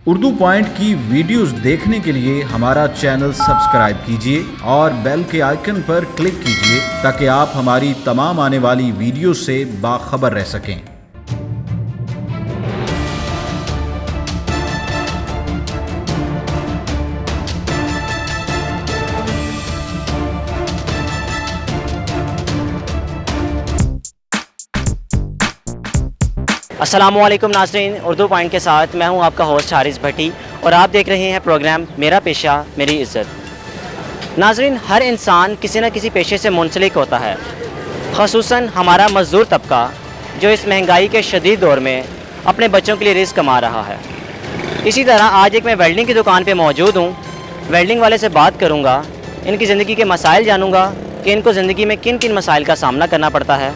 Urdu point की videos देखने के लिए हमारा चैनल सब्सक्राइब कीजिए और बेल के आइकन पर क्लिक कीजिए ताकि आप हमारी तमाम आने वाली वीडियो से बाखबर रह सकें। अस्सलामुअलैकुम नाज़रीन, उर्दू पॉइंट के साथ मैं हूं आपका होस्ट हारिस भट्टी और आप देख रहे हैं प्रोग्राम मेरा पेशा मेरी इज़्ज़त। नाज़रीन, हर इंसान किसी न किसी पेशे से मुंसलिक होता है, ख़ुसूसन हमारा मज़दूर तबका जो इस महंगाई के शदीद दौर में अपने बच्चों के लिए रिज़्क़ कमा रहा है। इसी तरह आज एक मैं वेल्डिंग की दुकान पर मौजूद हूँ। वेल्डिंग वाले से बात करूँगा, इनकी ज़िंदगी के मसाइल जानूँगा कि इनको ज़िंदगी में किन किन मसाइल का सामना करना पड़ता है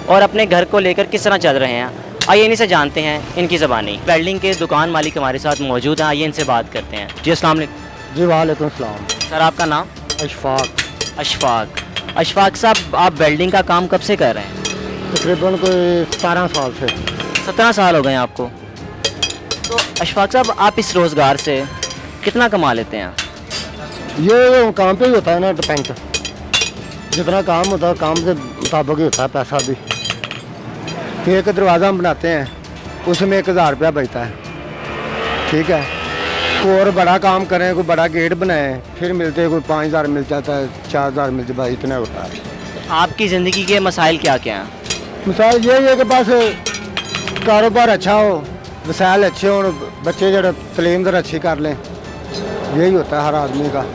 और अपने घर को लेकर किस तरह चल रहे हैं। आइए इन्हीं से जानते हैं इनकी ज़बानी। वेल्डिंग के दुकान मालिक हमारे साथ मौजूद हैं, आइए इनसे बात करते हैं। जी अस्सलाम वालेकुम। जी वालेकुम सलाम। सर आपका नाम? अशफाक। अशफाक साहब, आप वेल्डिंग का काम कब से कर रहे हैं? तकरीबन कोई 17 साल से। 17 साल हो गए हैं आपको। तो अशफाक साहब, आप इस रोज़गार से कितना कमा लेते हैं? ये काम पे ही होता है ना, डिपेंड। जितना काम होता है काम के मुताबिक ही होता है पैसा भी। एक दरवाज़ा हम बनाते हैं उसमें 1000 रुपया बचता है, ठीक है। कोई और बड़ा काम करें, कोई बड़ा गेट बनाएं, फिर मिलते हैं कोई 5000 मिल जाता है, 4000 मिल जाता है, इतना होता है। आपकी ज़िंदगी के मसाइल क्या क्या हैं? मिसाल ये है कि बस कारोबार अच्छा हो, वसाइल अच्छे हो, बच्चे जो तलीम दर अच्छी कर लें, यही होता है हर आदमी का।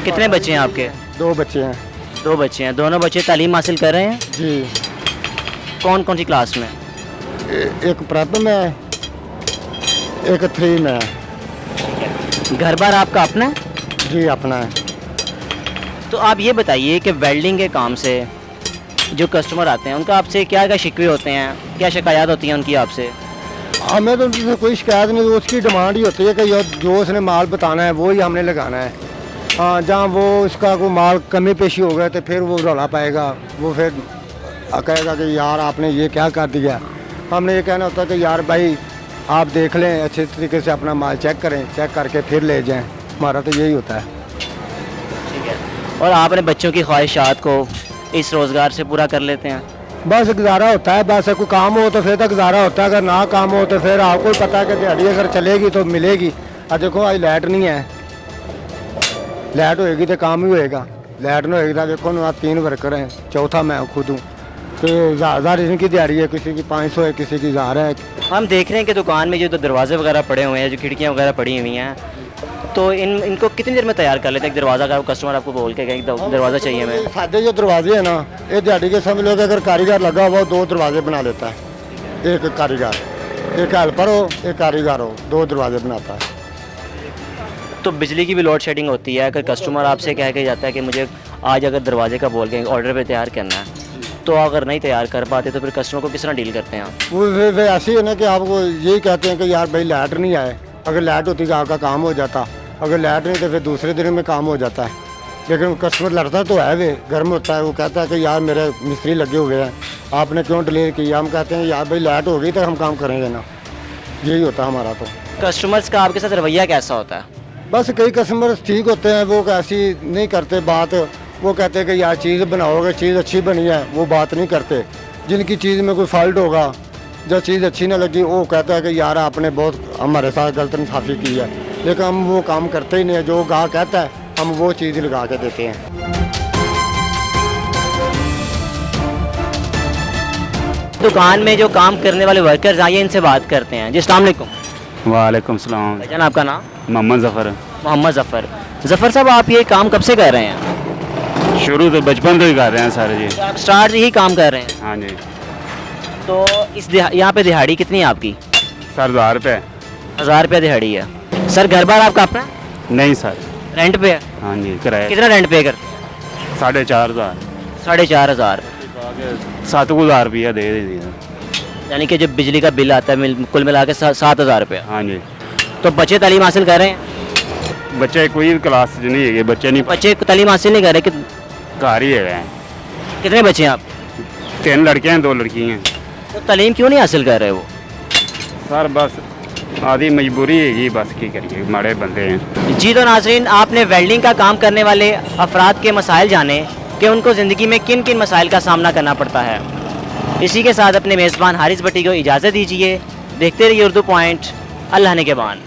कितने बच्चे हैं आपके? 2 बच्चे हैं। 2 बच्चे हैं। दोनों बच्चे तालीम हासिल कर रहे हैं? जी। कौन कौन सी क्लास में? एक प्रेप में है, एक 3 में है। घर बार आपका अपना है? जी अपना है। तो आप ये बताइए कि वेल्डिंग के काम से जो कस्टमर आते हैं उनका आपसे क्या क्या शिकवे होते हैं, क्या शिकायत होती हैं उनकी आपसे? हमें तो उनसे कोई शिकायत नहीं, उसकी डिमांड ही होती है कि जो उसने माल बताना है वो ही हमने लगाना है। हाँ, जहाँ वो उसका कोई माल कमी पेशी हो गया तो फिर वो रौला पाएगा, वो फिर कहेगा कि यार आपने ये क्या कर दिया। हमने ये कहना होता है कि यार भाई आप देख लें, अच्छे तरीके से अपना माल चेक करें, चेक करके फिर ले जाएं। हमारा तो यही होता है। ठीक है। और आप अपने बच्चों की ख्वाहिशात को इस रोज़गार से पूरा कर लेते हैं? बस गुजारा होता है, बस कोई काम हो तो फिर तक गुजारा होता है, अगर ना काम हो तो फिर आपको पता है कि दिहाड़ी अगर चलेगी तो मिलेगी। अब देखो आज लाइट नहीं है, लाइट होएगी तो काम ही होएगा, लाइट नहीं होएगी तो देखो ना 3 वर्कर हैं, चौथा मैं खुद हूँ, तो 1000 इनकी दिहाड़ी है, किसी की 500 है, किसी की 1000 है। हम देख रहे हैं कि दुकान में जो दरवाजे वगैरह पड़े हुए हैं, जो खिड़कियाँ वगैरह पड़ी हुई हैं, तो इनको कितनी देर में तैयार कर लेते हैं? एक दरवाज़ा का कस्टमर आपको बोल के कहीं दरवाज़ा चाहिए हमें, सादे जो दरवाजे हैं ना, ये दिहाड़ी के समझ लो कि अगर कारीगर लगा हुआ 2 दरवाजे बना लेता है। एक कारीगर, एक हेल्पर हो, एक कारीगर हो, 2 दरवाजे बनाता है। तो बिजली की भी लोड शेडिंग होती है। अगर कस्टमर आपसे कह के जाता है कि मुझे आज अगर दरवाजे का बोल के ऑर्डर पे तैयार करना है, तो अगर नहीं तैयार कर पाते तो फिर कस्टमर को किस तरह डील करते हैं आप? वो फिर ऐसे ही है ना कि आपको यही कहते हैं कि यार भाई लाइट नहीं आए, अगर लाइट होती तो आपका काम हो जाता, अगर लाइट नहीं तो फिर दूसरे दिन में काम हो जाता है। लेकिन कस्टमर लड़ता तो है, वे गर्म होता है, वो कहता है कि यार मेरे मिस्त्री लगे हुए हैं, आपने क्यों डिले किया। हम कहते हैं यार भाई लाइट होगी तो हम काम करेंगे ना, यही होता है हमारा। तो कस्टमर्स का आपके साथ रवैया कैसा होता है? बस कई कस्टमर ठीक होते हैं, वो ऐसी नहीं करते बात, वो कहते हैं कि यार चीज़ बनाओगे, चीज़ अच्छी बनी है, वो बात नहीं करते। जिनकी चीज़ में कोई फॉल्ट होगा, जो चीज़ अच्छी ना लगी, वो कहता है कि यार आपने बहुत हमारे साथ गलत इंसाफ़ी की है। लेकिन हम वो काम करते ही नहीं है, जो गाहक कहता है हम वो चीज़ लगा के देते हैं। दुकान में जो काम करने वाले वर्कर्स आइए इनसे बात करते हैं। जी अस्सलाम वालेकुम। वालेकुम सलाम। भाईजान आपका नाम? मोहम्मद ज़फ़र। मोहम्मद ज़फ़र। ज़फ़र साहब, आप ये काम कब से कर रहे हैं? शुरू तो बचपन से ही कर रहे हैं सर जी। आप स्टार्ट से ही काम कर रहे हैं? हाँ जी। तो इस यहाँ पे दिहाड़ी कितनी है आपकी? सर 1000 रुपये। 1000 रुपये दिहाड़ी है। सर घर बार आपका अपना है? नहीं सर। रेंट पे है? हाँ जी, किराया कितना रेंट पे कर? 4500। 4500। 7000 रुपया दे दिया। यानी कि जब बिजली का बिल आता है कुल मिला के 7000 रुपये। हाँ जी। तो बच्चे तालीम हासिल कर रहे हैं? बच्चे कोई क्लास नहीं है, बच्चे नहीं, बच्चे तालीम हासिल नहीं कर रहे कि घर ही है। कितने बच्चे हैं आप? 3 लड़के हैं, 2 लड़की हैं। तो तालीम क्यों नहीं हासिल कर रहे वो? सर बस आदि मजबूरी हैगी बस की करिए माड़े बंदे हैं। जी तो नाजरीन, आपने वेल्डिंग का काम करने वाले अफराद के मसाइल जाने कि उनको ज़िंदगी में किन किन मसाइल का सामना करना पड़ता है। इसी के साथ अपने मेज़बान हारिस भट्टी को इजाज़त दीजिए। देखते रहिए उर्दू पॉइंट। अल्लाह ने के बान।